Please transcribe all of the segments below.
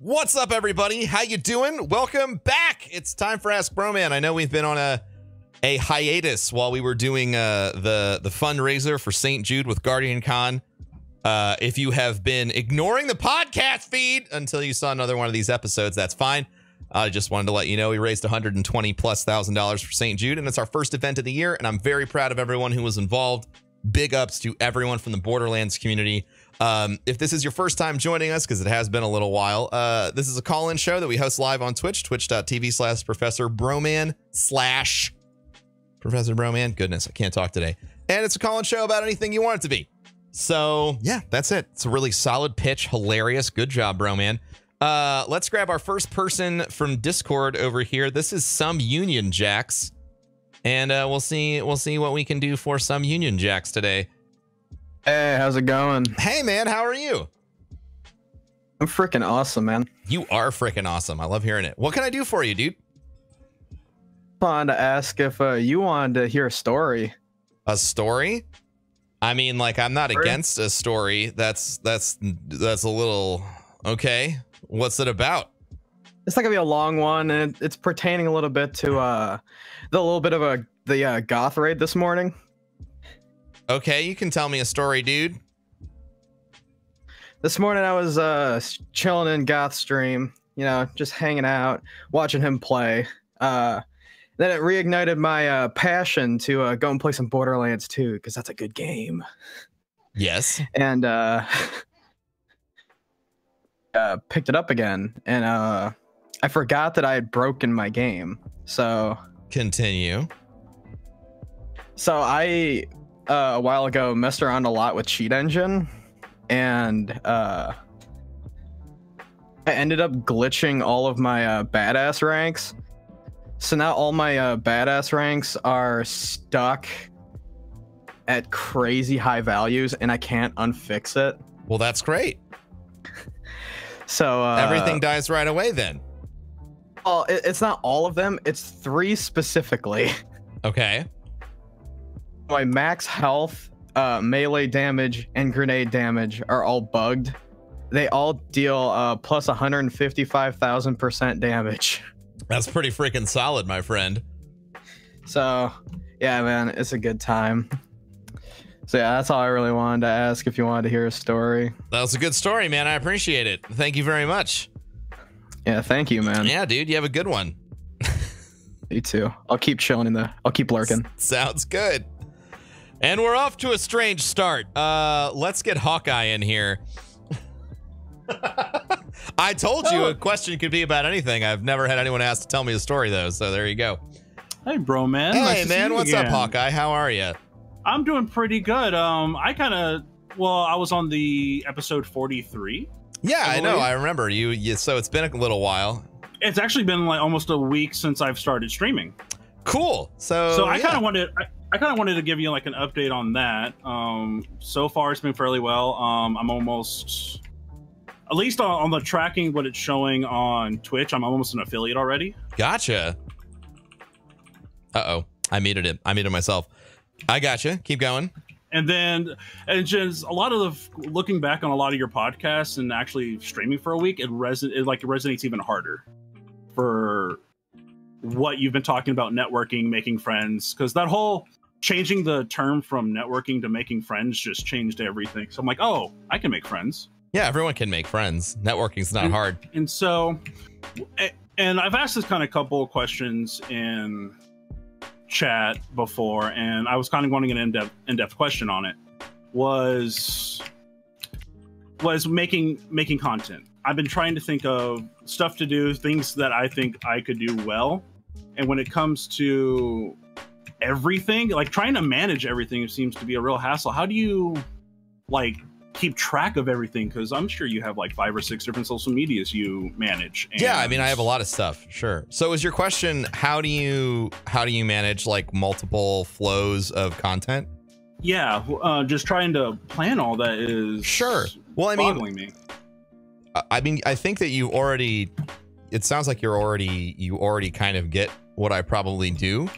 What's up, everybody? How you doing? Welcome back. It's time for Ask Broman. I know we've been on a hiatus while we were doing the fundraiser for St. Jude with GuardianCon. If you have been ignoring the podcast feed until you saw another one of these episodes, that's fine. I just wanted to let you know we raised $120,000+ for St. Jude, and it's our first event of the year, and I'm very proud of everyone who was involved. Big ups to everyone from the Borderlands community. If this is your first time joining us, because it has been a little while, this is a call-in show that we host live on Twitch, twitch.tv/Professorbroman. Goodness, I can't talk today. And it's a call-in show about anything you want it to be. So, yeah, that's it. It's a really solid pitch. Hilarious. Good job, Broman. Let's grab our first person from Discord over here. This is Some Union Jacks. And we'll see what we can do for Some Union Jacks today. Hey, how's it going? Hey, man, how are you? I'm freaking awesome, man. You are freaking awesome. I love hearing it. What can I do for you, dude? I wanted to ask if you wanted to hear a story. A story? I mean, like, I'm not against a story. That's a little okay. What's it about? It's not gonna be a long one, and it's pertaining a little bit to the goth raid this morning. Okay, you can tell me a story, dude. This morning I was chilling in goth stream, you know, just hanging out, watching him play. Then it reignited my passion to go and play some Borderlands 2, because that's a good game. Yes. And picked it up again, and I forgot that I had broken my game. So continue. So I a while ago messed around a lot with Cheat Engine, and I ended up glitching all of my badass ranks. So now all my badass ranks are stuck at crazy high values, and I can't unfix it. Well, that's great. So everything dies right away then. Well, it's not all of them. It's 3 specifically. Okay. My max health, melee damage, and grenade damage are all bugged. They all deal plus 155,000% damage. That's pretty freaking solid, my friend. So, yeah, man, it's a good time. So, yeah, that's all I really wanted to ask, if you wanted to hear a story. That was a good story, man. I appreciate it. Thank you very much. Yeah, thank you, man. Yeah, dude, you have a good one. You too. I'll keep chilling I'll keep lurking. Sounds good. And we're off to a strange start. Let's get Hawkeye in here. I told you a question could be about anything. I've never had anyone ask to tell me a story, though, so there you go. Hey, bro, man. Hey, nice man, what's up, Hawkeye? How are you? I'm doing pretty good. I was on the episode 43. Yeah, I know. I remember you. So it's been a little while. It's actually been like almost a week since I've started streaming. Cool. So I kind of wanted to give you like an update on that. So far it's been fairly well. I'm almost, at least on the tracking, what it's showing on Twitch, I'm almost an affiliate already. Gotcha. Uh-oh. I muted it. I muted myself. I gotcha. Keep going. And then, and just a lot of looking back on a lot of your podcasts and actually streaming for a week, it resonates even harder for what you've been talking about, networking, making friends, because that whole changing the term from networking to making friends just changed everything. So I'm like, oh, I can make friends. Yeah, everyone can make friends. Networking's not hard. And so, and I've asked this kind of couple of questions in chat before, and I was kind of wanting an in-depth question on it. Was making content. I've been trying to think of stuff to do, things that I think I could do well, and when it comes to everything, like trying to manage everything seems to be a real hassle. How do you like keep track of everything? Because I'm sure you have like 5 or 6 different social medias you manage. And yeah, I mean, I have a lot of stuff. Sure. So is your question, how do you manage like multiple flows of content? Yeah, just trying to plan all that is sure. Well, I mean, boggling me. I think that it sounds like you already kind of get what I probably do.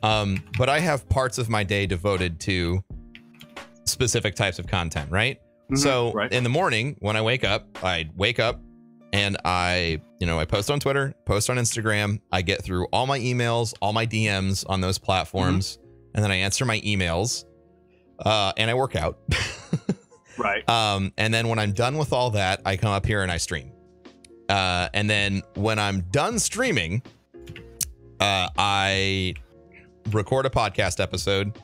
But I have parts of my day devoted to specific types of content, right? Mm-hmm, so in the morning when I wake up And I post on Twitter, post on Instagram. I get through all my emails, all my DMs on those platforms, and then I answer my emails, and I work out. Right. And then when I'm done with all that, I come up here and I stream. And then when I'm done streaming, I record a podcast episode.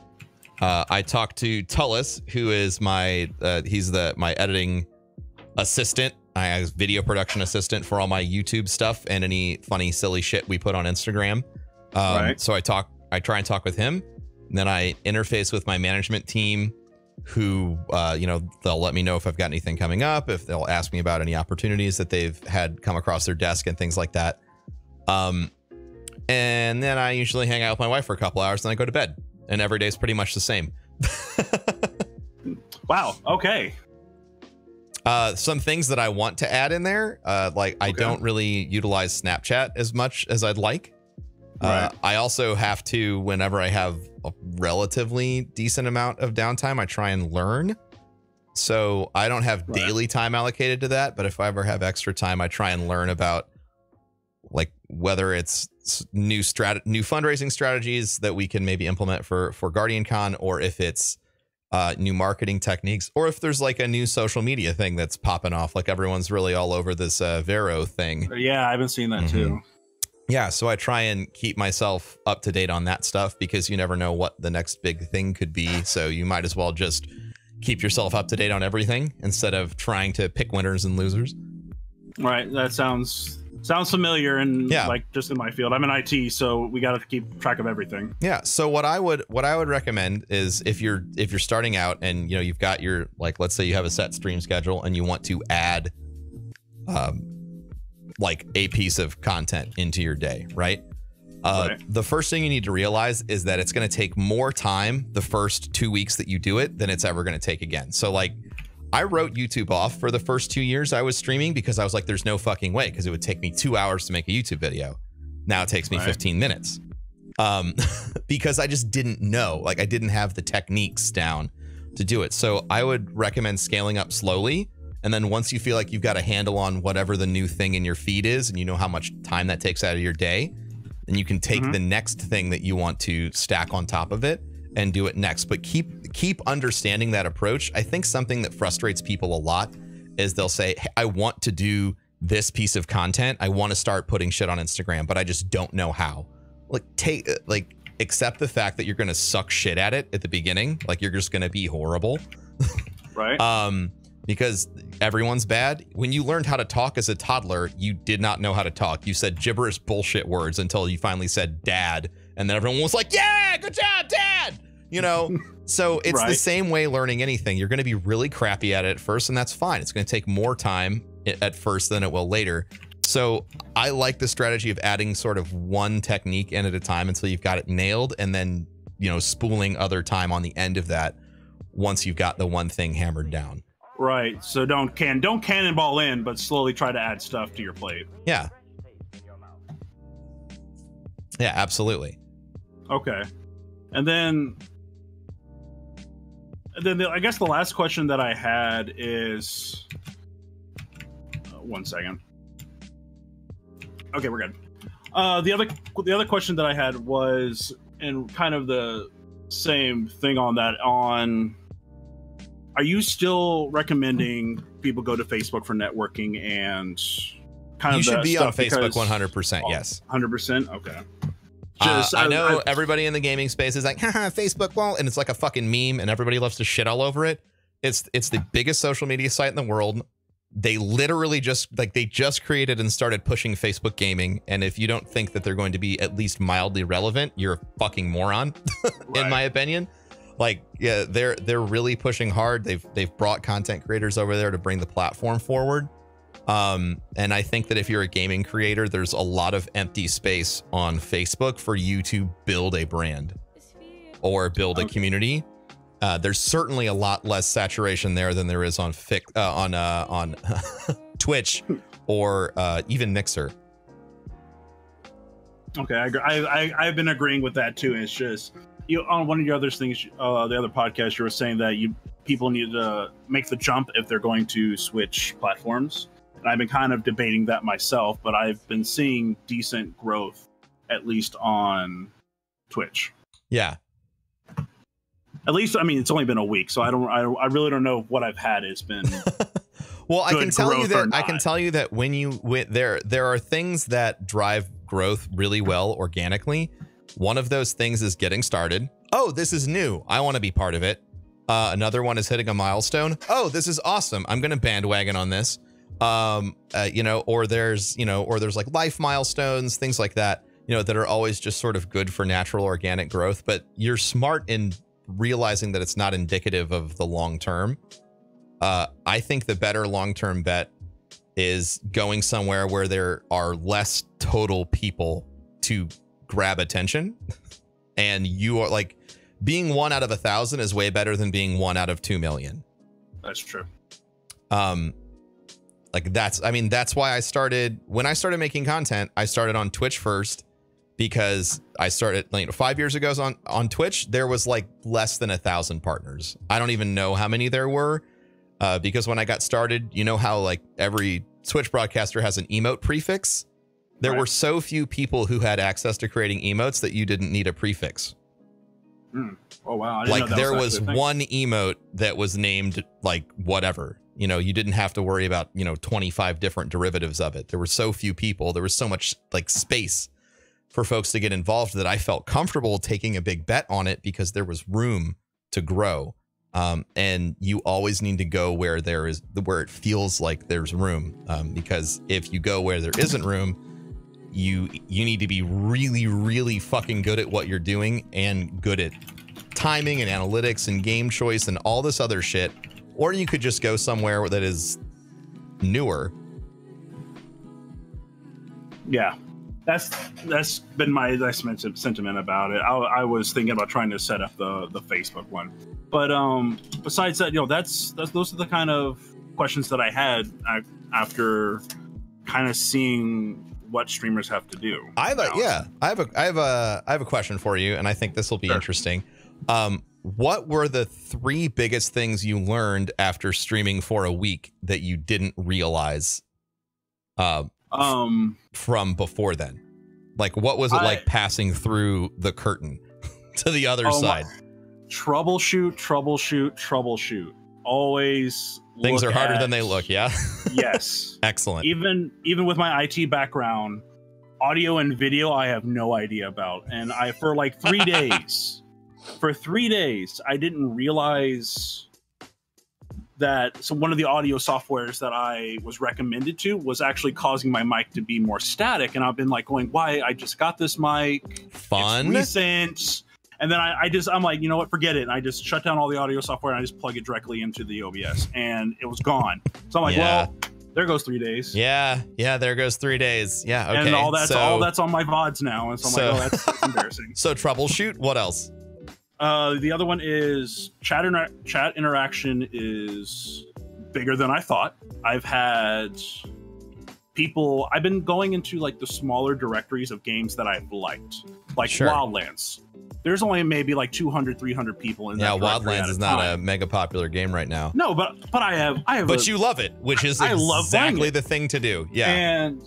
I talk to Tullis, who is my editing assistant. I have video production assistant for all my YouTube stuff and any funny, silly shit we put on Instagram. Right. So I try and talk with him. And then I interface with my management team, who, they'll let me know if I've got anything coming up, if they'll ask me about any opportunities that they've had come across their desk and things like that. And then I usually hang out with my wife for a couple hours, and I go to bed. And every day is pretty much the same. Wow. Okay. Some things that I want to add in there, I don't really utilize Snapchat as much as I'd like. Right. I also have to, whenever I have a relatively decent amount of downtime, I try and learn. So I don't have daily time allocated to that, but if I ever have extra time, I try and learn about whether it's new fundraising strategies that we can maybe implement for GuardianCon, or if it's new marketing techniques, or if there's a new social media thing that's popping off. Everyone's really all over this Vero thing. Yeah, I've been seeing that too. Yeah, so I try and keep myself up to date on that stuff, because you never know what the next big thing could be. So you might as well just keep yourself up to date on everything instead of trying to pick winners and losers. Right. That sounds familiar, and just in my field. I'm in IT, so we got to keep track of everything. Yeah. So what I would recommend is, if you're starting out and you've got your, let's say you have a set stream schedule and you want to add a piece of content into your day, right? The first thing you need to realize is that it's going to take more time the first 2 weeks that you do it than it's ever going to take again. So I wrote YouTube off for the first 2 years I was streaming, because I was like, there's no fucking way, because it would take me 2 hours to make a YouTube video. Now it takes me 15 minutes. Because I just didn't know, I didn't have the techniques down to do it. So I would recommend scaling up slowly. And then once you feel like you've got a handle on whatever the new thing in your feed is, and you know how much time that takes out of your day, then you can take the next thing that you want to stack on top of it and do it next. But keep understanding that approach. I think something that frustrates people a lot is they'll say, hey, I want to do this piece of content. I want to start putting shit on Instagram, but I just don't know how. Accept the fact that you're going to suck shit at it at the beginning. You're just going to be horrible. Right. Because everyone's bad. When you learned how to talk as a toddler, you did not know how to talk. You said gibberish bullshit words until you finally said dad. And then everyone was like, yeah, good job, dad. So it's the same way learning anything. You're going to be really crappy at it at first, and that's fine. It's going to take more time at first than it will later. So I like the strategy of adding sort of one technique in at a time until you've got it nailed, and then, spooling other time on the end of that once you've got the one thing hammered down. Right. So don't cannonball in, but slowly try to add stuff to your plate. Yeah. Yeah, absolutely. Okay. And then I guess the last question that I had is, 1 second. Okay, we're good. The other question that I had was, and kind of the same thing on that, are you still recommending people go to Facebook for networking and kind of you should be on Facebook? Because, 100%. Yes. 100%. Okay. I know everybody in the gaming space is like, haha, Facebook won't, and it's like a fucking meme, and everybody loves to shit all over it. It's the biggest social media site in the world. They literally just created and started pushing Facebook gaming, and if you don't think that they're going to be at least mildly relevant, you're a fucking moron, in my opinion. Yeah, they're really pushing hard. They've brought content creators over there to bring the platform forward. And I think that if you're a gaming creator, there's a lot of empty space on Facebook for you to build a brand or build a community. There's certainly a lot less saturation there than there is on Twitch or even Mixer. Okay, I've been agreeing with that too. It's just, on one of your other things, the other podcast, you were saying that people need to make the jump if they're going to switch platforms. And I've been kind of debating that myself, but I've been seeing decent growth, at least on Twitch. Yeah. At least, I mean, it's only been a week, so I really don't know what I've had. It's been well, I can tell you that when there are things that drive growth really well organically. One of those things is getting started. Oh, this is new. I want to be part of it. Another one is hitting a milestone. Oh, this is awesome. I'm going to bandwagon on this. You know, or there's like life milestones, things like that, you know, that are always just sort of good for natural organic growth. But you're smart in realizing that it's not indicative of the long term. I think the better long-term bet is going somewhere where there are less total people to grab attention. And you are like, being 1 out of 1,000 is way better than being 1 out of 2 million. That's true. Like that's why when I started making content, I started on Twitch first, because I started like 5 years ago on Twitch. There was like less than 1,000 partners. I don't even know how many there were, because when I got started, you know how like every Twitch broadcaster has an emote prefix. There were so few people who had access to creating emotes that you didn't need a prefix. Oh wow! Like there was one emote that was named like whatever. You know, you didn't have to worry about, you know, 25 different derivatives of it. There were so few people. There was so much like space for folks to get involved that I felt comfortable taking a big bet on it, because there was room to grow. And you always need to go where it feels like there's room. Because if you go where there isn't room, you need to be really, really fucking good at what you're doing, and good at timing and analytics and game choice and all this other shit. Or you could just go somewhere that is newer. Yeah. That's been my sentiment about it. I was thinking about trying to set up the Facebook one. But besides that, you know, those are the kind of questions that I had after kind of seeing what streamers have to do. I have a question for you, and I think this will be interesting. What were the 3 biggest things you learned after streaming for a week that you didn't realize from before then? Like, what was it like passing through the curtain to the other side? Troubleshoot. Always. Things are harder than they look. Yeah. Yes. Excellent. Even with my IT background, audio and video, I have no idea about. And for like 3 days. For 3 days, I didn't realize that one of the audio softwares that I was recommended to was actually causing my mic to be more static. And I've been like going, why? I just got this mic. Fun. It's recent. And then I'm like, you know what? Forget it. And I just shut down all the audio software and I just plug it directly into the OBS, and it was gone. So I'm like, well, there goes 3 days. Yeah. There goes 3 days. Yeah. Okay. And all that's on my VODs now. And so I'm like, oh, that's embarrassing. So troubleshoot. What else? The other one is chat interaction is bigger than I thought. I've been going into like the smaller directories of games that I've liked, like Wildlands. There's only maybe like 200, 300 people in that. Yeah, Wildlands is not a mega popular game right now. No, but I have. But you love it, which is exactly the thing to do. Yeah. And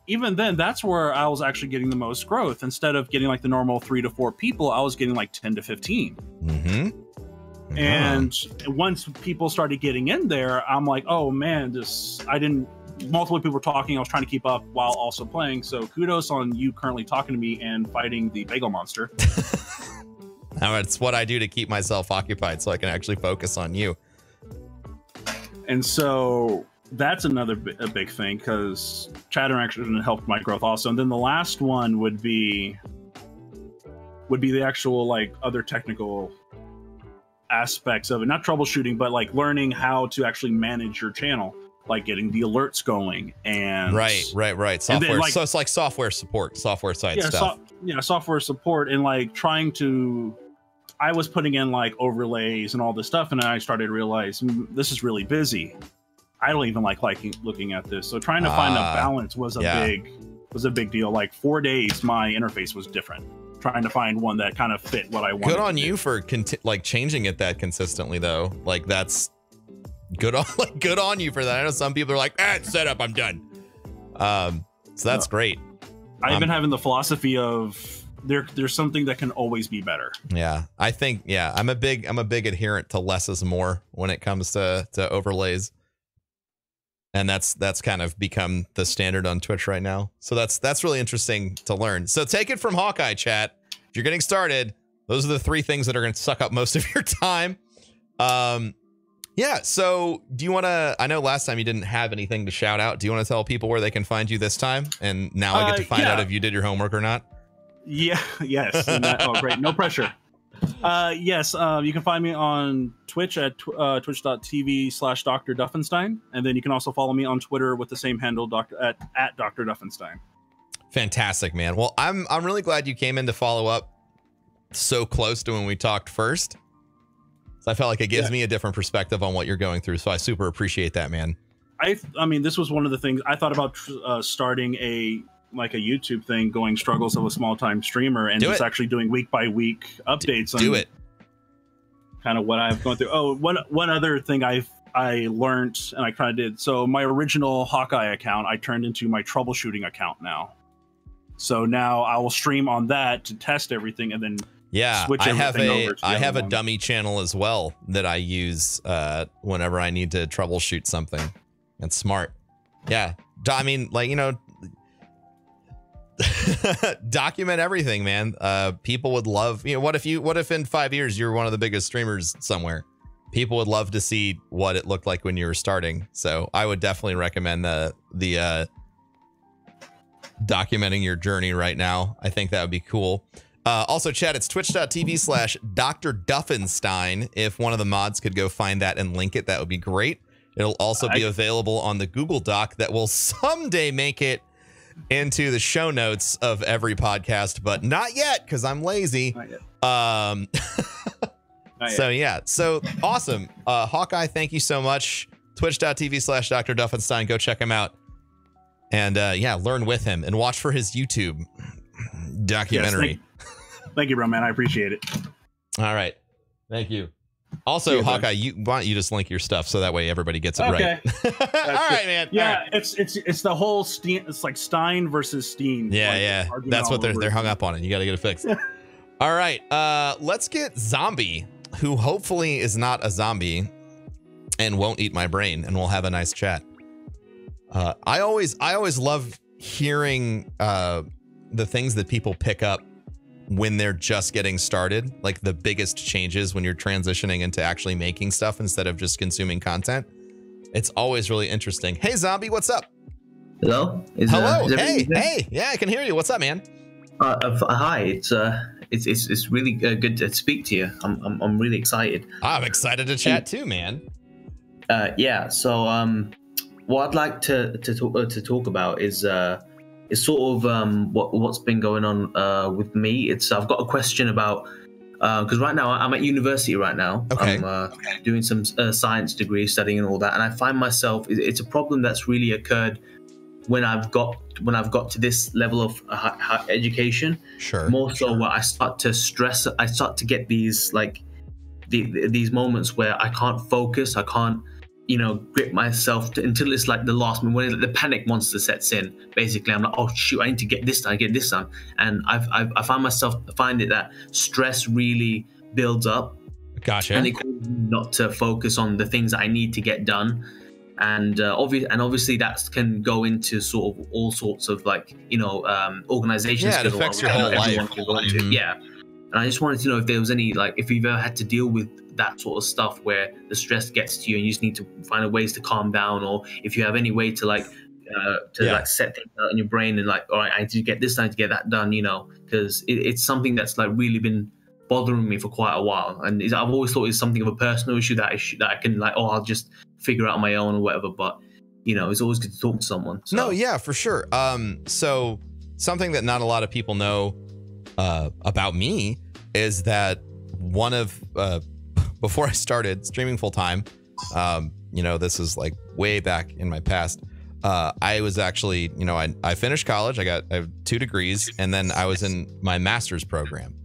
even then, that's where I was actually getting the most growth. Instead of getting like the normal 3 to 4 people, I was getting like 10 to 15. Mm-hmm. And once people started getting in there, I'm like, oh man, multiple people were talking. I was trying to keep up while also playing. So kudos on you currently talking to me and fighting the bagel monster. It's what I do to keep myself occupied so I can actually focus on you. And so that's a big thing, because chat interaction helped my growth also. And then the last one would be the actual like other technical aspects of it, not troubleshooting, but like learning how to actually manage your channel, like getting the alerts going and right. Software. Then, like, so it's like software support, software side stuff. Software support, and like trying to. I was putting in like overlays and all this stuff, and then I started to realize this is really busy. I don't even like looking at this. So trying to find a balance was a big deal. Like 4 days, my interface was different. Trying to find one that kind of fit what I wanted. Good on you for like changing it that consistently, though. Like good on you for that. I know some people are like, it's set up, I'm done. So that's great. I've been having the philosophy of there's something that can always be better. Yeah, I think I'm a big adherent to less is more when it comes to overlays, and that's kind of become the standard on Twitch right now. So that's really interesting to learn. So take it from Hawkeye, chat. If you're getting started, those are the 3 things that are going to suck up most of your time. Yeah. So do you want to? I know last time you didn't have anything to shout out. Do you want to tell people where they can find you this time? And now I get to find out if you did your homework or not. Yeah. Yes. Oh, great. No pressure. Yes. You can find me on Twitch at twitch.tv/Dr. Duffenstein. And then you can also follow me on Twitter with the same handle, at Dr. Duffenstein. Fantastic, man. Well, I'm really glad you came in to follow up so close to when we talked first. So I felt like it gives me a different perspective on what you're going through. So I super appreciate that, man. I mean, this was one of the things I thought about starting a YouTube thing, going struggles of a small time streamer, and just actually doing week by week updates. Do it. Kind of what I've gone through. Oh, one other thing I learned, and I kind of did. So my original Hawkeye account, I turned into my troubleshooting account now. So now I will stream on that to test everything, and then switch everything over to I have a dummy channel as well that I use whenever I need to troubleshoot something. That's smart. Yeah. I mean, like, you know, document everything, man. People would love, you know, what if in 5 years you're one of the biggest streamers somewhere? People would love to see what it looked like when you were starting. So I would definitely recommend the documenting your journey right now. I think that would be cool. Also, chat, it's twitch.tv/Dr. Duffenstein. If one of the mods could go find that and link it, that would be great. It'll also be available on the Google Doc that will someday make it into the show notes of every podcast, but not yet because I'm lazy. Not yet. So yeah, so awesome. Hawkeye, thank you so much. Twitch.tv/Dr. Duffenstein. Go check him out. And yeah, learn with him and watch for his YouTube documentary. Yes, thank you, Broman. I appreciate it. All right. Thank you. Also, Hawkeye, why don't you just link your stuff so that way everybody gets it right? All right, man. Yeah, it's the whole it's like Stein versus Steen. Yeah. That's what they're hung up on it. You got to get it fixed. All right. Let's get Zombie, who hopefully is not a zombie and won't eat my brain, and we'll have a nice chat. I always love hearing the things that people pick up when they're just getting started, like the biggest changes when you're transitioning into actually making stuff instead of just consuming content. It's always really interesting. Hey, Zombie, what's up? Hello. Hello. Hey. Yeah, I can hear you. What's up, man? Hi. It's really good to speak to you. I'm really excited. I'm excited to chat too, man. Yeah. So what I'd like to talk about is sort of what's been going on with me. I've got a question about because right now I'm at university right now. Okay. I'm doing some science degree, studying and all that, and I find myself it's a problem that's really occurred when I've got to this level of education. Sure. More so where I start to stress. I start to get these these moments where I can't focus. I can't grip myself until it's like the last minute when the panic monster sets in. Basically, I'm like, oh shoot, I need to get this done, and I find myself finding that stress really builds up. Gotcha. And it causes me not to focus on the things that I need to get done, and obviously that can go into sort of all sorts of organizations. Yeah, it affects your whole life. Mm-hmm. Yeah, and I just wanted to know if there was any if you've ever had to deal with that sort of stuff where the stress gets to you and you just need to find ways to calm down, or if you have any way to set things out in your brain and all right, I need to get this done to get that done, because it's something that's really been bothering me for quite a while, and I've always thought it's something of a personal issue that I can I'll just figure out on my own or whatever, but it's always good to talk to someone. So. No, yeah, for sure. So something that not a lot of people know about me is that one of before I started streaming full time, this is way back in my past. I was actually, I finished college. I have 2 degrees, and then I was in my master's program.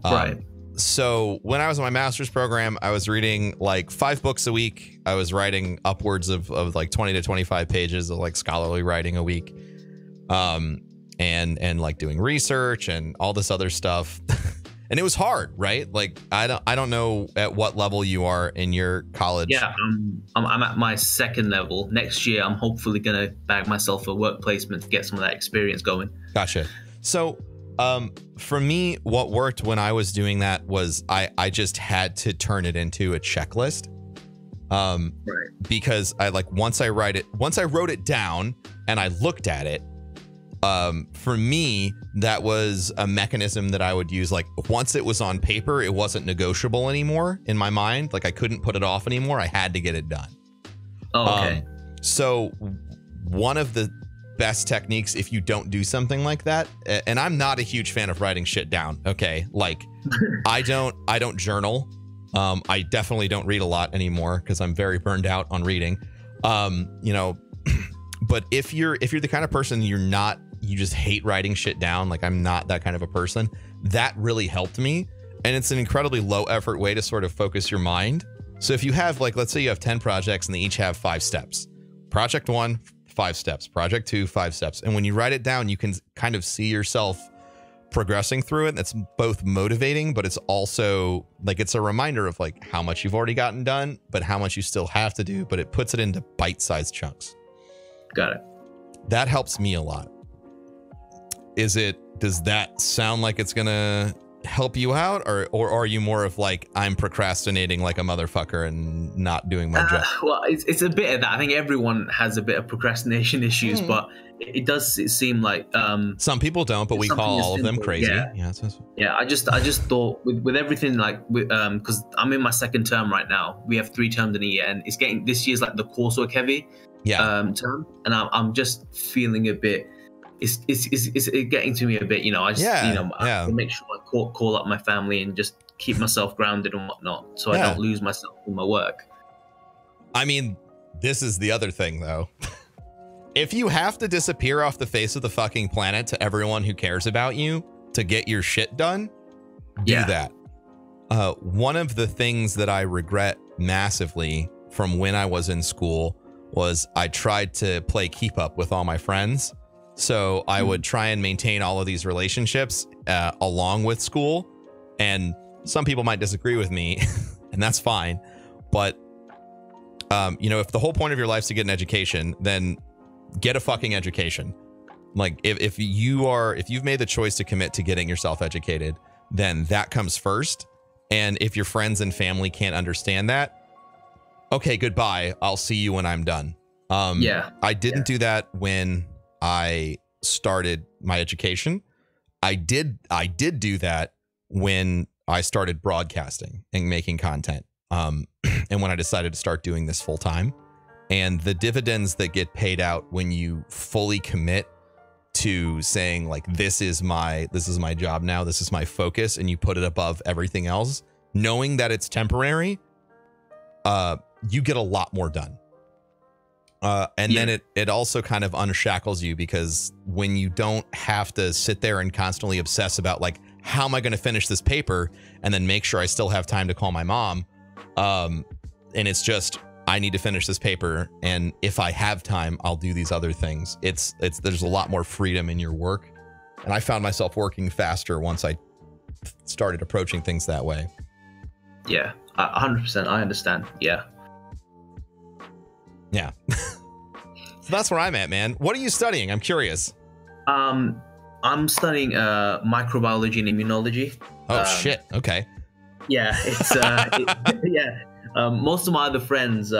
Right. So when I was in my master's program, I was reading like 5 books a week. I was writing upwards of like 20 to 25 pages of like scholarly writing a week. And like doing research and all this other stuff. And it was hard, right? Like, I don't know at what level you are in your college. Yeah, I'm at my 2nd level. Next year, I'm hopefully going to bag myself a work placement to get some of that experience going. Gotcha. So for me, what worked when I was doing that was I just had to turn it into a checklist. Right. Because once I wrote it down and I looked at it, for me, that was a mechanism that I would use. Like, once it was on paper, it wasn't negotiable anymore in my mind. Like, I couldn't put it off anymore. I had to get it done. Oh, okay. So one of the best techniques, if you don't do something like that, and I'm not a huge fan of writing shit down. Okay. Like, I don't journal. I definitely don't read a lot anymore because I'm very burned out on reading. You know, but if you're the kind of person you just hate writing shit down, like I'm not that kind of a person, that really helped me. And it's an incredibly low effort way to sort of focus your mind. So if you have, like, let's say you have 10 projects and they each have 5 steps. Project 1, 5 steps. Project 2, 5 steps. And when you write it down, you can kind of see yourself progressing through it. That's both motivating, but it's also like, it's a reminder of like how much you've already gotten done, but how much you still have to do, but it puts it into bite-sized chunks. Got it. That helps me a lot. Does that sound like it's gonna help you out, or are you more of like, I'm procrastinating like a motherfucker and not doing my job? Well, it's a bit of that. I think everyone has a bit of procrastination issues, but it does seem like some people don't, but we call all of them crazy. Yeah. I just thought with everything, like, because I'm in my 2nd term right now. We have 3 terms in a year, and it's getting, this year's like the coursework heavy term, and I'm just feeling a bit. It's getting to me a bit, you know. I have to make sure I call up my family and just keep myself grounded and whatnot, so I don't lose myself in my work. I mean, this is the other thing, though. If you have to disappear off the face of the fucking planet to everyone who cares about you to get your shit done, do that. One of the things that I regret massively from when I was in school was I tried to play keep up with all my friends. So I would try and maintain all of these relationships along with school. And some people might disagree with me, and that's fine. But, you know, if the whole point of your life is to get an education, then get a fucking education. Like, if you've made the choice to commit to getting yourself educated, then that comes first. And if your friends and family can't understand that, okay, goodbye. I'll see you when I'm done. I didn't do that when I started my education. I did do that when I started broadcasting and making content. And when I decided to start doing this full time, and the dividends that get paid out when you fully commit to saying like, this is my job now, this is my focus, and you put it above everything else, knowing that it's temporary, you get a lot more done. Then it also kind of unshackles you, because when you don't have to sit there and constantly obsess about like, how am I going to finish this paper and then make sure I still have time to call my mom. And it's just, I need to finish this paper, and if I have time, I'll do these other things. There's a lot more freedom in your work. And I found myself working faster once I started approaching things that way. Yeah, 100%. I understand. Yeah. Yeah. So that's where I'm at, man. What are you studying? I'm curious. I'm studying microbiology and immunology. Oh, shit. Okay. Yeah, it's most of my other friends,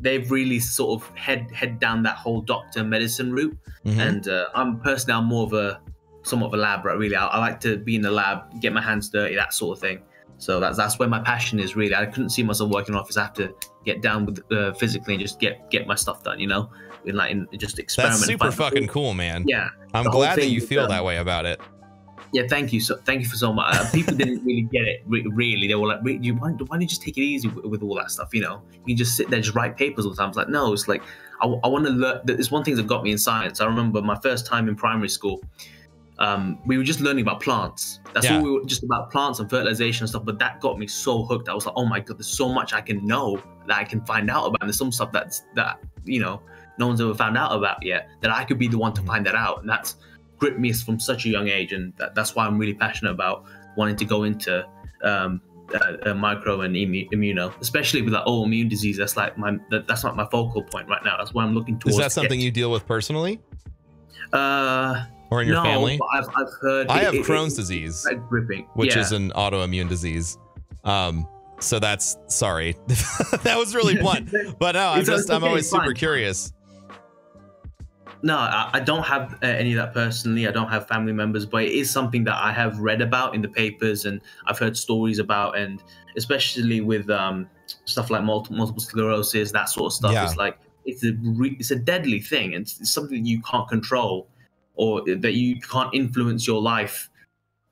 they've really sort of head down that whole doctor medicine route. And I'm more of somewhat of a lab rat, really. I like to be in the lab, get my hands dirty, that sort of thing. So that's where my passion is, really. I couldn't see myself working in an office. I have to get down with physically and just get my stuff done, you know, in just experiment. That's super fucking cool, man. Yeah, I'm glad that you feel that way about it. Yeah, thank you for so much. People didn't really get it. Really, they were like, why don't you just take it easy with all that stuff? You know, you can just sit there, just write papers all the time. It's like, no, it's like I want to learn. There's one thing that got me in science. I remember my first time in primary school. we were just learning about plants. That's all we were, just about plants and fertilization and stuff. But that got me so hooked. I was like, oh my god, there's so much I can know that I can find out about. And there's some stuff that you know, no one's ever found out about yet, that I could be the one to find that out. And that's gripped me from such a young age, and that's why I'm really passionate about wanting to go into micro and immuno, especially with like autoimmune disease. That's like that's not my focal point right now. That's why I'm looking towards. Is that something you deal with personally? Or in your family? I've heard. I have Crohn's disease, like gripping, which is an autoimmune disease. So that's, sorry, that was really blunt. But no, I'm always super curious. No, I don't have any of that personally. I don't have family members, but it is something that I have read about in the papers and I've heard stories about, and especially with stuff like multiple sclerosis, that sort of stuff. Yeah. It's like it's a deadly thing, and it's something that you can't control, or that you can't influence your life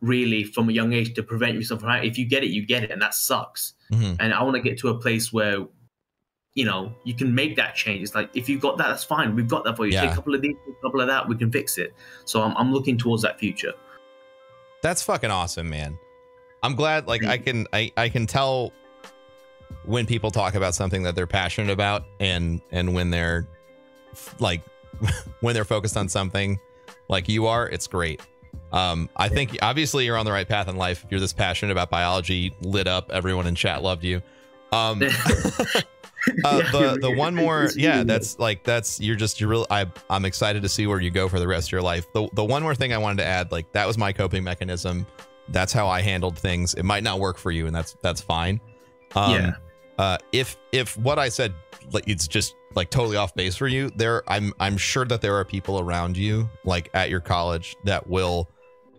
really from a young age to prevent yourself from having. If you get it, you get it, and that sucks. And I want to get to a place where, you know, you can make that change. It's like, if you've got that, that's fine. We've got that for you. Take a couple of these, a couple of that, we can fix it. So I'm looking towards that future. That's fucking awesome, man. I'm glad, like, I can tell when people talk about something that they're passionate about, and when they're like when they're focused on something like you are, it's great. I think obviously you're on the right path in life. If you're this passionate about biology, lit up, everyone in chat loved you. The one more, I'm excited to see where you go for the rest of your life. The one more thing I wanted to add, like, that was my coping mechanism. That's how I handled things. It might not work for you, and that's fine. If what I said, like, it's just like totally off base for you, I'm sure that there are people around you, like at your college, that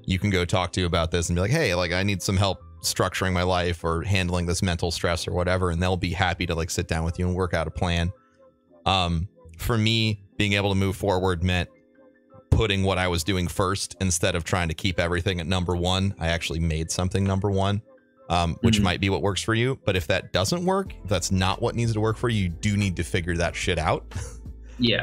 you can go talk to about this and be like, hey, like, I need some help structuring my life or handling this mental stress or whatever, and they'll be happy to like sit down with you and work out a plan. For me, being able to move forward meant putting what I was doing first instead of trying to keep everything at number one. I actually made something number one, which might be what works for you. But if that doesn't work, if that's not what needs to work for you, you do need to figure that shit out. You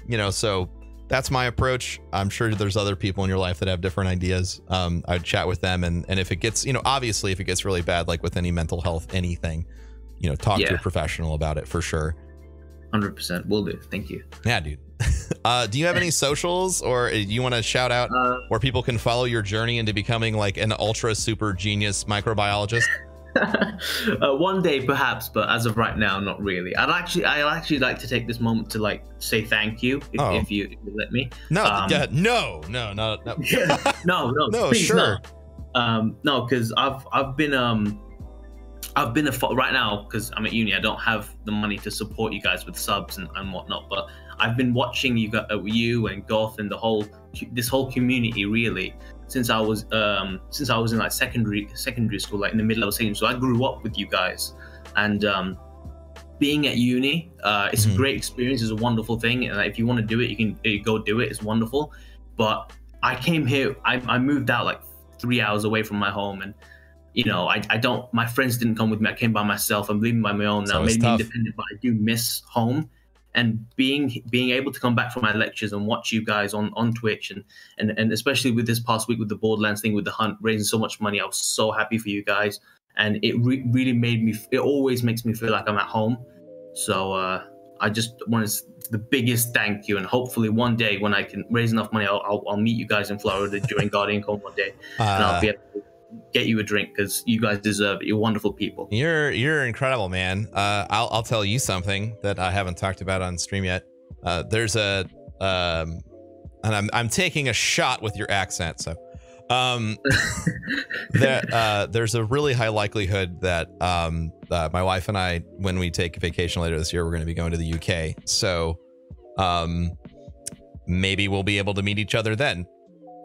know, so that's my approach. I'm sure there's other people in your life that have different ideas. I'd chat with them, and if it gets, you know, obviously if it gets really bad, like with any mental health, anything, you know, talk to a professional about it for sure. 100% will do. Thank you. Yeah, dude. Do you have any socials, or you want to shout out where people can follow your journey into becoming like an ultra super genius microbiologist? One day perhaps, but as of right now, not really. I'd actually like to take this moment to like say thank you if you let me. No, no, sure. No, because I've been right now, because I'm at uni, I don't have the money to support you guys with subs and whatnot, but I've been watching you and Goth and this whole community really since I was in like secondary school, like in the mid-level season. So I grew up with you guys, and being at uni, it's a great experience. It's a wonderful thing, and if you want to do it, you can go do it. It's wonderful. But I came here, I moved out like 3 hours away from my home, and you know, my friends didn't come with me. I came by myself. I'm living by my own now, maybe independent, but I do miss home. And being able to come back from my lectures and watch you guys on Twitch, and especially with this past week with the Borderlands thing with the hunt, raising so much money, I was so happy for you guys. And it really made me, it always makes me feel like I'm at home. So I just wanted the biggest thank you. And hopefully one day when I can raise enough money, I'll meet you guys in Florida during GuardianCon one day. And I'll be able to get you a drink, because you guys deserve it. You're wonderful people. You're incredible, man. I'll tell you something that I haven't talked about on stream yet. There's and I'm taking a shot with your accent, so there's a really high likelihood that my wife and I, when we take a vacation later this year, we're going to be going to the UK. So maybe we'll be able to meet each other then.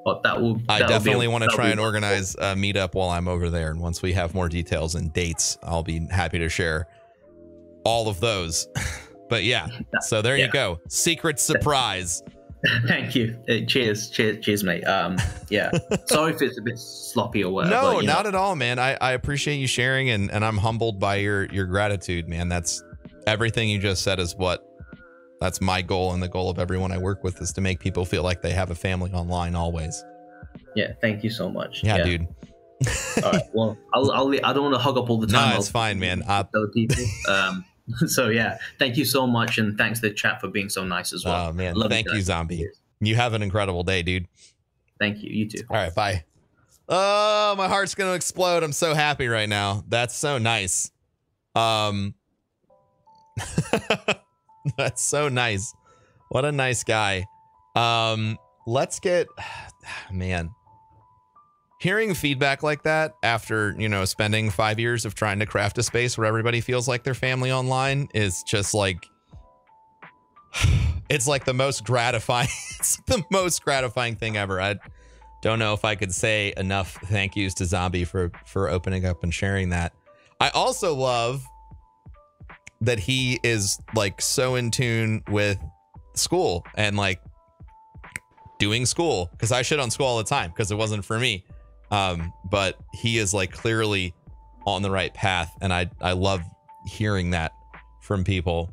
But I definitely want to try and organize a meetup while I'm over there. And once we have more details and dates, I'll be happy to share all of those. But yeah, so there you go. Secret surprise. Thank you. Cheers, mate. Yeah. Sorry if it's a bit sloppy or whatever. No, not at all, man. I appreciate you sharing, and I'm humbled by your gratitude, man. That's everything you just said is that's my goal, and the goal of everyone I work with is to make people feel like they have a family online always. Yeah, thank you so much. Yeah, dude. All right. Well, I don't want to hug up all the time. No, it's fine, man. Other people. So yeah, thank you so much, and thanks to the chat for being so nice as well. Oh man, thank you, Zombie. You have an incredible day, dude. Thank you. You too. All right, bye. Oh, my heart's gonna explode. I'm so happy right now. That's so nice. That's so nice. What a nice guy. Let's get, man. Hearing feedback like that after, you know, spending 5 years of trying to craft a space where everybody feels like their family online is just like, it's like the most gratifying, it's the most gratifying thing ever. I don't know if I could say enough thank yous to Zombie for opening up and sharing that. I also love that he is like so in tune with school and like doing school, because I shit on school all the time because it wasn't for me. But he is like clearly on the right path, and I love hearing that from people.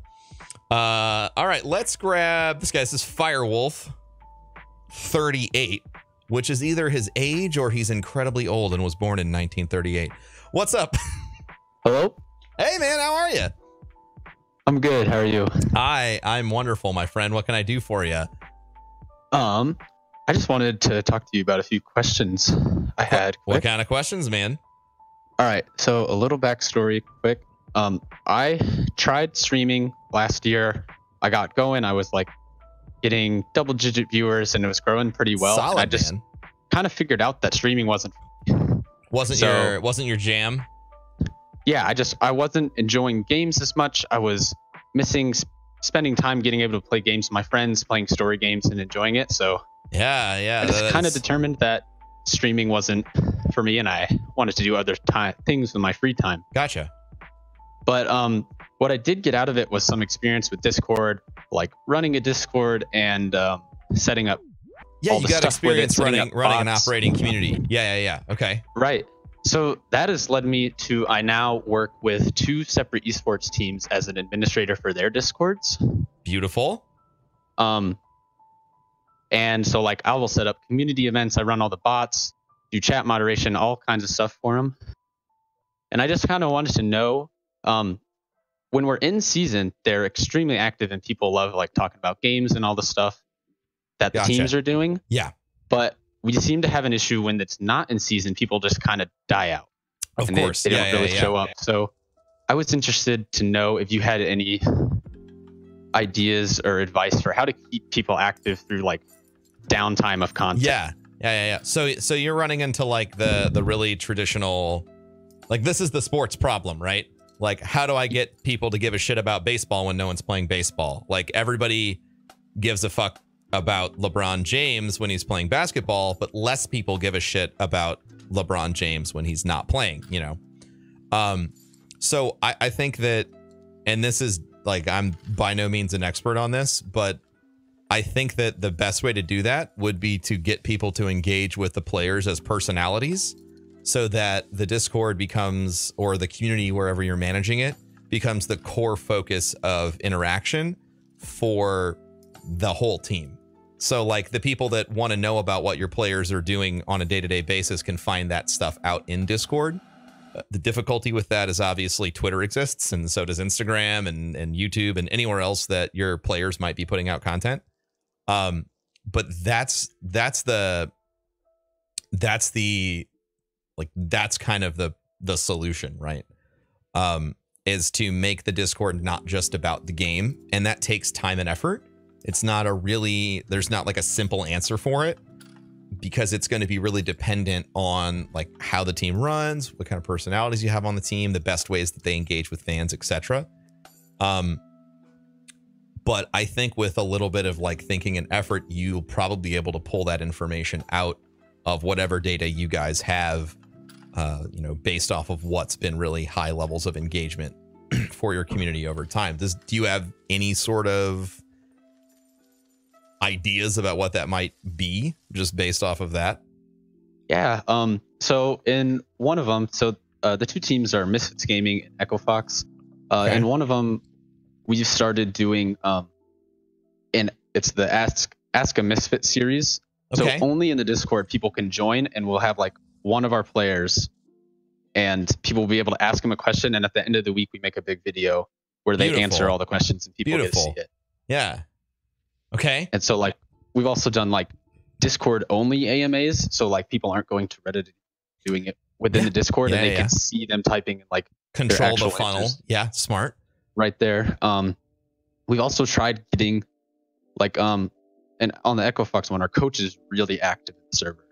All right, let's grab this guy. This is Firewolf 38, which is either his age or he's incredibly old and was born in 1938. What's up? Hello? Hey man, how are you? I'm good. How are you? I'm wonderful, my friend. What can I do for you? I just wanted to talk to you about a few questions I had. What kind of questions, man? All right. So a little backstory quick. I tried streaming last year. I got going. I was like getting double-digit viewers, and it was growing pretty well. Solid, and I just kind of figured out that streaming wasn't your jam. Yeah, I wasn't enjoying games as much. I was missing spending time getting able to play games with my friends, playing story games and enjoying it. So yeah, I just kind of determined that streaming wasn't for me, and I wanted to do other things with my free time. Gotcha. But what I did get out of it was some experience with Discord, like running a Discord and setting up. Yeah, all you the got stuff experience with it, running an operating community. Yeah. Okay. Right. So that has led me to, I now work with 2 separate esports teams as an administrator for their Discords. Beautiful. And so like I will set up community events. I run all the bots, do chat moderation, all kinds of stuff for them. And I just kind of wanted to know, when we're in season, they're extremely active and people love like talking about games and all the stuff that the teams are doing. Yeah. But we seem to have an issue when it's not in season. People just kind of die out. Of course. They don't really show up. So I was interested to know if you had any ideas or advice for how to keep people active through like downtime of content. Yeah. So you're running into like the really traditional, like this is the sports problem, right? Like, how do I get people to give a shit about baseball when no one's playing baseball? Like everybody gives a fuck about LeBron James when he's playing basketball, but less people give a shit about LeBron James when he's not playing, you know? So I think that, and this is like, I'm by no means an expert on this, but I think that the best way to do that would be to get people to engage with the players as personalities so that the Discord becomes, or the community, wherever you're managing it, becomes the core focus of interaction for the whole team. So like the people that want to know about what your players are doing on a day-to-day basis can find that stuff out in Discord. The difficulty with that is obviously Twitter exists, and so does Instagram and YouTube and anywhere else that your players might be putting out content. But that's kind of the solution, right? Is to make the Discord not just about the game, and that takes time and effort. It's not there's not like a simple answer for it, because it's going to be really dependent on like how the team runs, what kind of personalities you have on the team, the best ways that they engage with fans, etc. But I think with a little bit of like thinking and effort, you'll probably be able to pull that information out of whatever data you guys have, based off of what's been really high levels of engagement for your community over time. Do you have any sort of ideas about what that might be just based off of that? Yeah. So in one of them, the 2 teams are Misfits Gaming and Echo Fox. Okay. And one of them, we've started doing, and it's the Ask a Misfit series. Okay. So only in the Discord people can join, and we'll have like one of our players, and people will be able to ask him a question. And at the end of the week, we make a big video where they answer all the questions and people get to see it. Yeah. Okay. And so like we've also done like Discord only AMAs. So like people aren't going to Reddit doing it within the Discord, and they can see them typing like control the funnel. Answers. Yeah. Smart. Right there. We've also tried getting like, and on the Echo Fox one, our coach is really active in the server.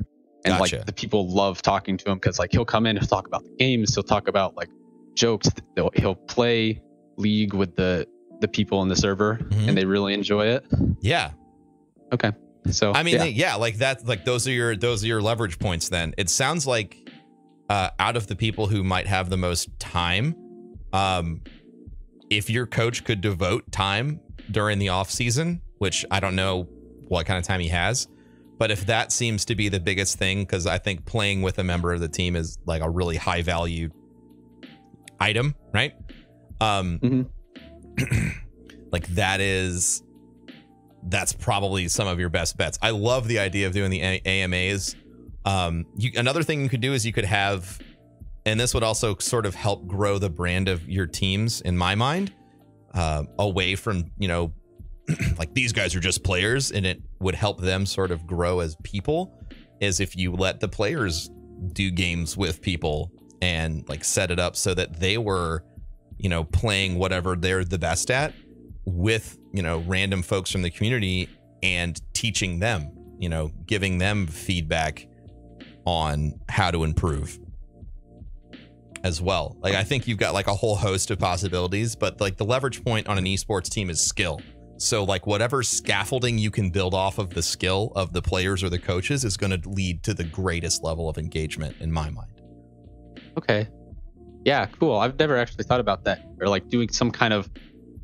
And like the people love talking to him because like he'll come in and talk about the games. He'll talk about like jokes. He'll play League with the people in the server, and they really enjoy it. Yeah. Okay. So I mean, like that, like those are your leverage points. Then it sounds like out of the people who might have the most time, if your coach could devote time during the off season, which I don't know what kind of time he has, but if that seems to be the biggest thing, because I think playing with a member of the team is like a really high value item, right? Like that's probably some of your best bets. I love the idea of doing the AMAs. Another thing you could do is you could have, and this would also sort of help grow the brand of your teams in my mind, away from, you know, like these guys are just players, and it would help them sort of grow as people, is if you let the players do games with people and like set it up so that they were, you know, playing whatever they're the best at with, you know, random folks from the community and teaching them, you know, giving them feedback on how to improve as well. Like, I think you've got like a whole host of possibilities, but like the leverage point on an esports team is skill. So like whatever scaffolding you can build off of the skill of the players or the coaches is going to lead to the greatest level of engagement in my mind. Okay. Yeah, cool. I've never actually thought about that, or like doing some kind of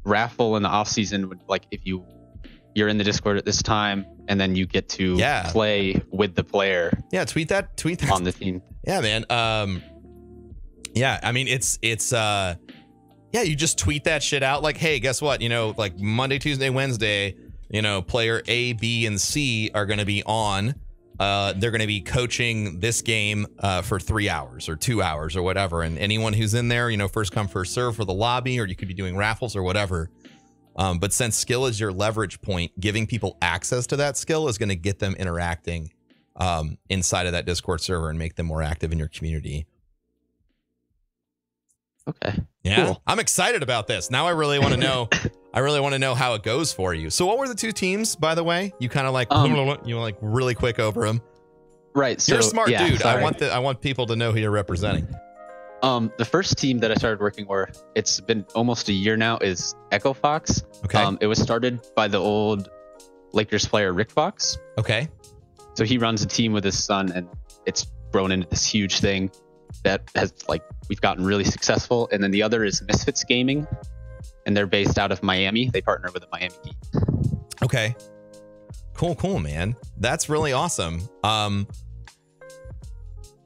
raffle in the off season with, like, if you're in the Discord at this time and then you get to play with the player. Yeah, tweet that on the team. Yeah, man. Yeah, I mean, it's yeah, you just tweet that shit out like, hey, guess what? You know, like Monday, Tuesday, Wednesday, you know, player A, B, and C are going to be on. They're going to be coaching this game for 3 hours or 2 hours or whatever. And anyone who's in there, you know, first come, first serve for the lobby, or you could be doing raffles or whatever. But since skill is your leverage point, giving people access to that skill is going to get them interacting inside of that Discord server and make them more active in your community. Okay. Yeah, cool. I'm excited about this. Now I really want to know. I really want to know how it goes for you. So what were the two teams, by the way? You kind of like you like really quick over them. Right. So you're a smart dude. Sorry. I want people to know who you're representing. The first team that I started working with, it's been almost a year now, is Echo Fox. Okay. It was started by the old Lakers player Rick Fox. Okay. So he runs a team with his son, and it's grown into this huge thing that has, like, we've gotten really successful. And then the other is Misfits Gaming, and they're based out of Miami. They partner with the Miami Heat. Okay. Cool, man. That's really awesome.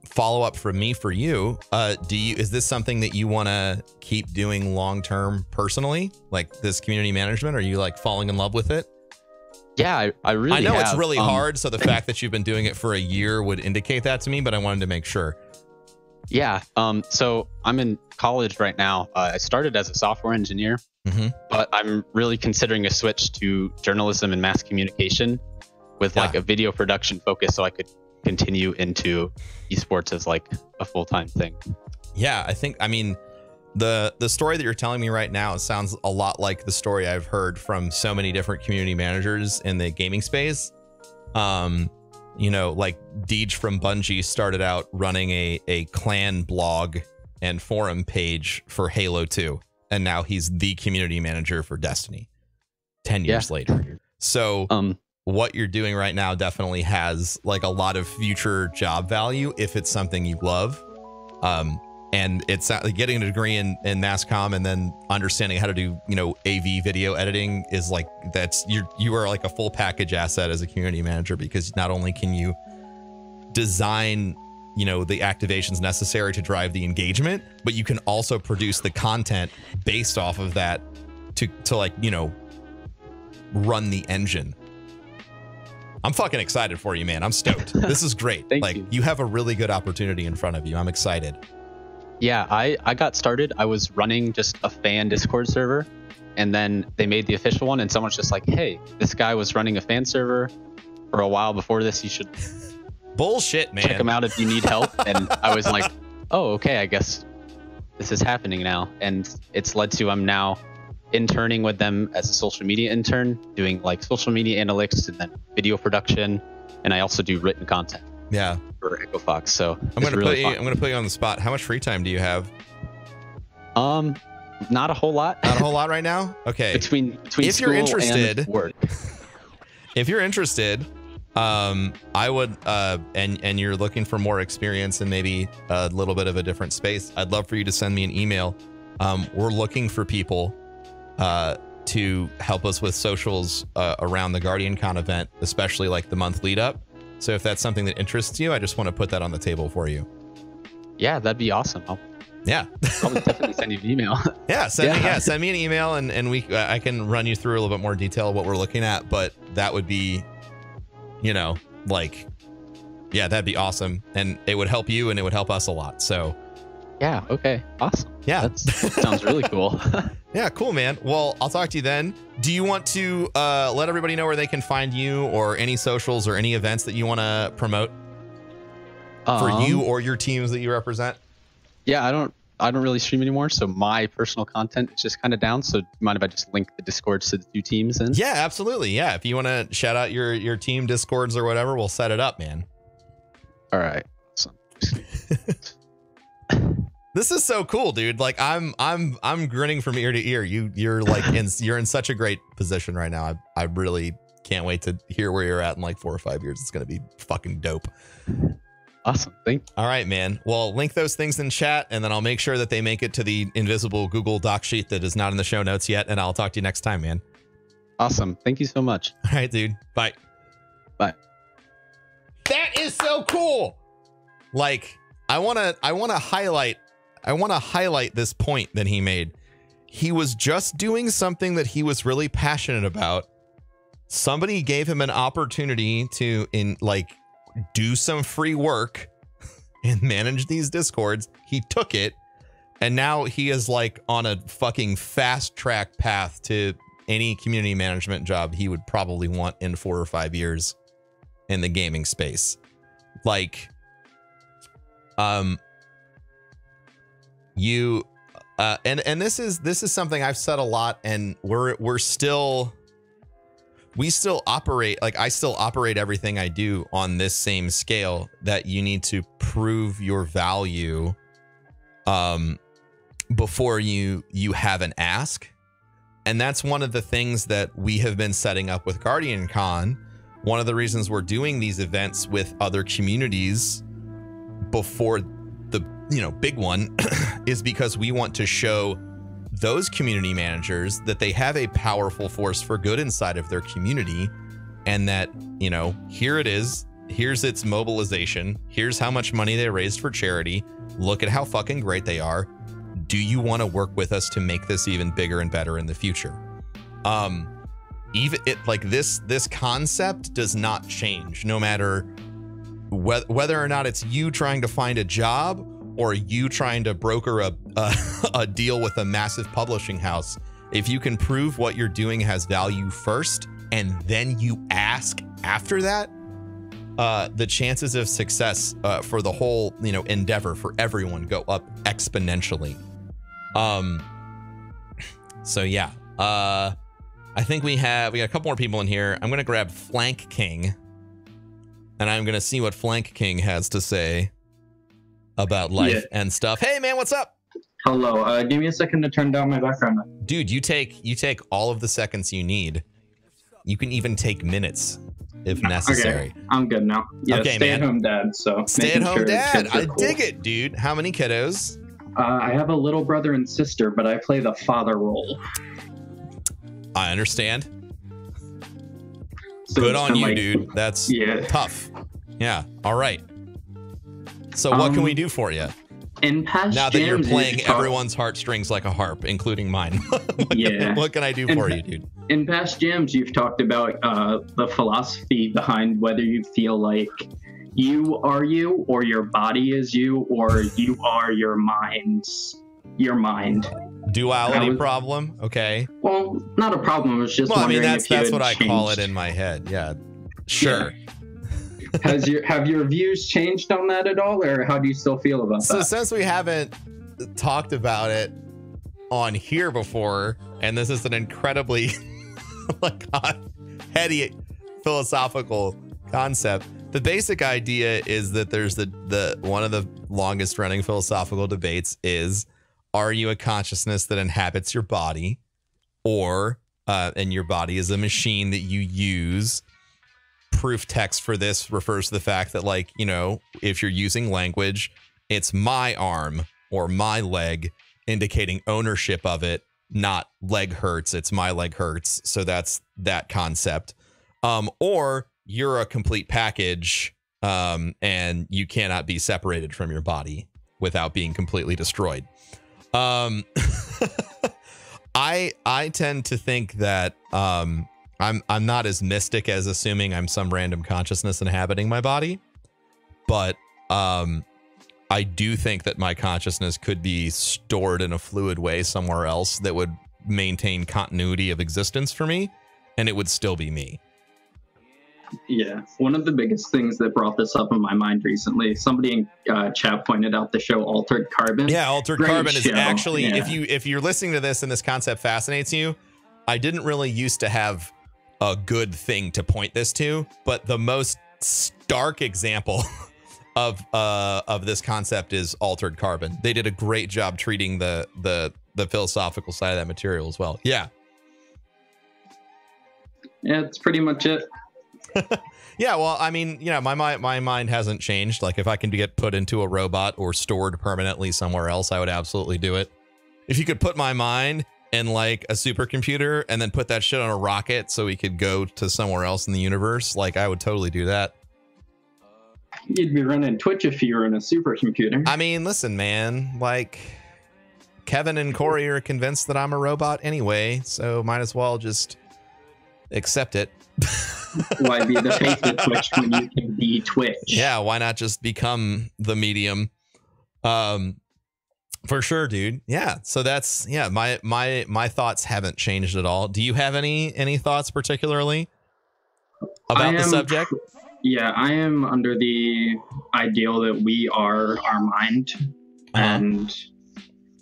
Follow up from me for you. Is this something that you want to keep doing long term personally, like this community management? Are you like falling in love with it? Yeah, I really I know it's really hard. So the fact that you've been doing it for a year would indicate that to me, but I wanted to make sure. Yeah. So I'm in college right now. I started as a software engineer, but I'm really considering a switch to journalism and mass communication with like a video production focus, so I could continue into esports as like a full-time thing. Yeah, I mean, the story that you're telling me right now sounds a lot like the story I've heard from so many different community managers in the gaming space. You know, like Deej from Bungie started out running a clan blog and forum page for Halo 2, and now he's the community manager for Destiny 10 years later. So what you're doing right now definitely has like a lot of future job value if it's something you love. And it's getting a degree in mass comm and then understanding how to do, you know, AV video editing is like, you are like a full package asset as a community manager, because not only can you design, you know, the activations necessary to drive the engagement, but you can also produce the content based off of that to like, you know, run the engine. I'm fucking excited for you, man. I'm stoked. This is great. Thank you. You have a really good opportunity in front of you. I'm excited. Yeah, I got started. I was running just a fan Discord server, and then they made the official one, and someone's just like, hey, this guy was running a fan server for a while before this. You should bullshit, man. Check him out if you need help. And I was like, oh, okay, I guess this is happening now. And it's led to I'm now interning with them as a social media intern, doing like social media analytics and then video production, and I also do written content. Yeah, for Echo Fox. So I'm gonna put you on the spot. How much free time do you have? Not a whole lot. Not a whole lot right now. Okay. Between if school you're interested, and work. If you're interested, I would and you're looking for more experience and maybe a little bit of a different space, I'd love for you to send me an email. We're looking for people to help us with socials around the GuardianCon event, especially like the month lead up. So if that's something that interests you, I just want to put that on the table for you. Yeah, that'd be awesome. I'll definitely send you an email. Send me an email and I can run you through a little bit more detail of what we're looking at. But that would be, that'd be awesome, and it would help you and it would help us a lot. So yeah, okay, awesome. Yeah, that sounds really cool. Yeah, cool, man. Well, I'll talk to you then. Do you want to let everybody know where they can find you, or any socials or any events that you want to promote for you or your teams that you represent? Yeah, I don't really stream anymore, so my personal content is just kind of down. So do you mind if I just link the Discords to the two teams then? Yeah, absolutely. Yeah, if you want to shout out your team Discords or whatever, we'll set it up, man. All right. Awesome. This is so cool, dude. Like I'm grinning from ear to ear. You're like you're in such a great position right now. I really can't wait to hear where you're at in like 4 or 5 years. It's gonna be fucking dope. Awesome. Thank you. All right, man. Well, link those things in chat, and then I'll make sure that they make it to the invisible Google Doc sheet that is not in the show notes yet, and I'll talk to you next time, man. Awesome. Thank you so much. All right, dude. Bye. Bye. That is so cool. Like, I want to highlight this point that he made. He was just doing something that he was really passionate about. Somebody gave him an opportunity to do some free work and manage these Discords. He took it, and now he is like on a fucking fast track path to any community management job he would probably want in 4 or 5 years in the gaming space. Like, you and this is something I've said a lot, and we still operate, like I still operate everything I do on this same scale, that you need to prove your value before you have an ask. And that's one of the things that we have been setting up with GuardianCon. One of the reasons we're doing these events with other communities before the big one is because we want to show those community managers that they have a powerful force for good inside of their community, and that, here it is, here's its mobilization, here's how much money they raised for charity, look at how fucking great they are. Do you want to work with us to make this even bigger and better in the future? Even this concept does not change, no matter whether or not it's you trying to find a job or you trying to broker a deal with a massive publishing house. If you can prove what you're doing has value first, and then you ask after that, the chances of success for the whole endeavor for everyone go up exponentially. So yeah, I think we got a couple more people in here. I'm gonna grab Flank King, and I'm gonna see what Flank King has to say about life and stuff. Hey man, what's up? Hello. Give me a second to turn down my background. Dude, you take all of the seconds you need. You can even take minutes if necessary. Okay, I'm good now. Yeah, okay, stay-at-home dad. So stay-at-home dad. I dig it, dude. How many kiddos? I have a little brother and sister, but I play the father role. I understand. So good on you, dude. That's tough. Yeah. All right. So what can we do for you? In past now that you're jams, playing everyone's heartstrings like a harp, including mine. Yeah. What can I do for you, dude? In past jams, you've talked about the philosophy behind whether you feel like you are you, or your body is you, or you are your mind. Duality problem. Okay. Well, not a problem. It's just Well, I mean, wondering that's if you what had I call it changed. in my head. Yeah. Sure. Have your views changed on that at all, or how do you still feel about So that? since we haven't talked about it on here before, and this is an incredibly like heady philosophical concept, the basic idea is that there's the one of the longest running philosophical debates is, are you a consciousness that inhabits your body, or and your body is a machine that you use? Proof text for this refers to the fact that, like, you know, if you're using language, it's my arm or my leg indicating ownership of it, not leg hurts, it's my leg hurts. So that's that concept. Or you're a complete package, and you cannot be separated from your body without being completely destroyed. I tend to think that I'm not as mystic as assuming I'm some random consciousness inhabiting my body, but I do think that my consciousness could be stored in a fluid way somewhere else that would maintain continuity of existence for me, and it would still be me. Yeah, one of the biggest things that brought this up in my mind recently, somebody in chat pointed out the show Altered Carbon. Yeah, Altered Great Carbon is show. actually, Yeah. if you're listening to this and this concept fascinates you, I didn't really used to have a good thing to point this to, but the most stark example of this concept is Altered Carbon. They did a great job treating the philosophical side of that material as well. Yeah. Yeah, that's pretty much it. Yeah, well, I mean, you know, my mind hasn't changed. Like, if I can get put into a robot or stored permanently somewhere else, I would absolutely do it. If you could put my mind in like a supercomputer and then put that shit on a rocket so we could go to somewhere else in the universe, like, I would totally do that. You'd be running Twitch if you were in a supercomputer. I mean, listen, man, like, Kevin and Corey are convinced that I'm a robot anyway, so might as well just accept it. Why be the face of Twitch when you can be Twitch? Yeah, why not just become the medium? For sure, dude. Yeah, so that's, yeah, my thoughts haven't changed at all. Do you have any thoughts particularly about the subject? Yeah, I am under the ideal that we are our mind, and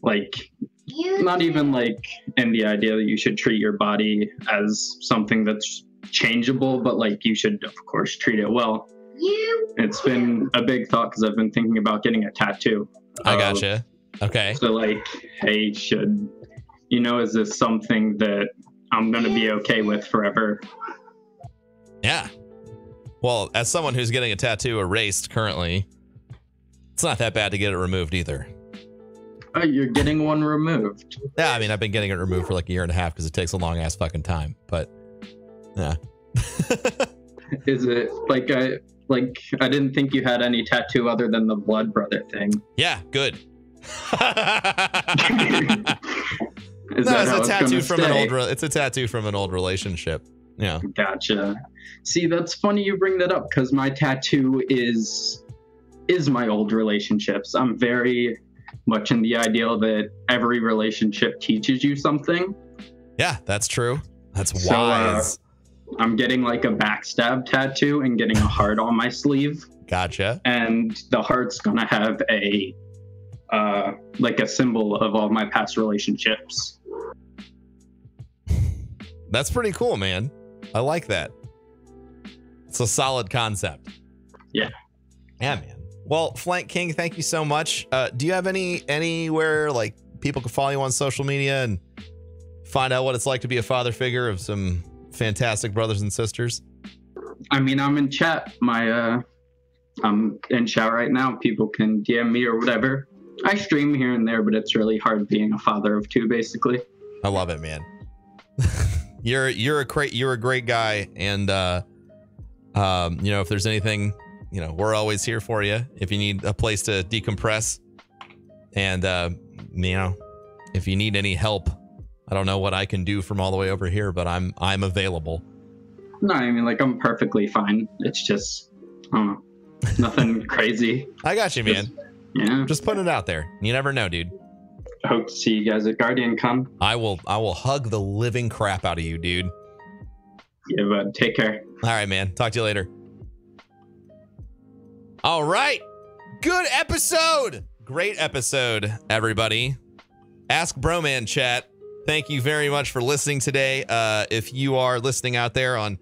like, not even like in the idea that you should treat your body as something that's changeable, but like you should of course treat it well. It's been a big thought because I've been thinking about getting a tattoo. I gotcha. Okay. So like, hey, is this something that I'm gonna be okay with forever? Yeah. Well, as someone who's getting a tattoo erased currently, it's not that bad to get it removed either. Oh, you're getting one removed. Yeah, I mean, I've been getting it removed for like a year and a half because it takes a long ass fucking time. But yeah. Is it like I didn't think you had any tattoo other than the blood brother thing. Yeah, good. It's a tattoo from an old. It's a tattoo from an old relationship. Yeah. Gotcha. See, that's funny you bring that up because my tattoo is my old relationships. I'm very much in the ideal that every relationship teaches you something. Yeah, that's true. That's So, wise. I'm getting like a backstab tattoo and getting a heart on my sleeve. Gotcha. And the heart's gonna have a like a symbol of all my past relationships. That's pretty cool, man. I like that. It's a solid concept. Yeah. Yeah, man. Well, Flank King, thank you so much. Do you have anywhere like people can follow you on social media and find out what it's like to be a father figure of some fantastic brothers and sisters? I mean, I'm in chat. I'm in chat right now. People can DM me or whatever. I stream here and there, but it's really hard being a father of two, basically. I love it, man. You're a great guy, and if there's anything, we're always here for you. If you need a place to decompress, And, you know, if you need any help, I don't know what I can do from all the way over here, but I'm available. No, I mean, like, I'm perfectly fine. It's just, I don't know, nothing crazy. I got you, man. Yeah. Just putting it out there. You never know, dude. Hope to see you guys at GuardianCon. I will hug the living crap out of you, dude. Yeah, but take care. All right, man. Talk to you later. All right. Good episode. Great episode, everybody. Ask Broman chat. Thank you very much for listening today. If you are listening out there on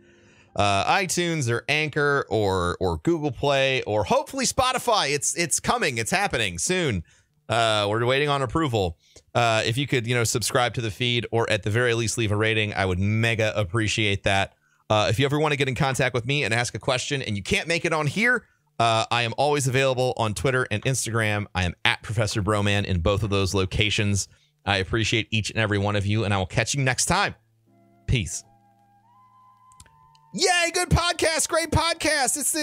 iTunes or Anchor or Google Play or hopefully Spotify, it's coming. It's happening soon. We're waiting on approval. If you could, subscribe to the feed or at the very least leave a rating, I would mega appreciate that. If you ever want to get in contact with me and ask a question and you can't make it on here, I am always available on Twitter and Instagram. I am at Professorbroman in both of those locations. I appreciate each and every one of you, and I will catch you next time. Peace. Yay, good podcast, great podcast. It's the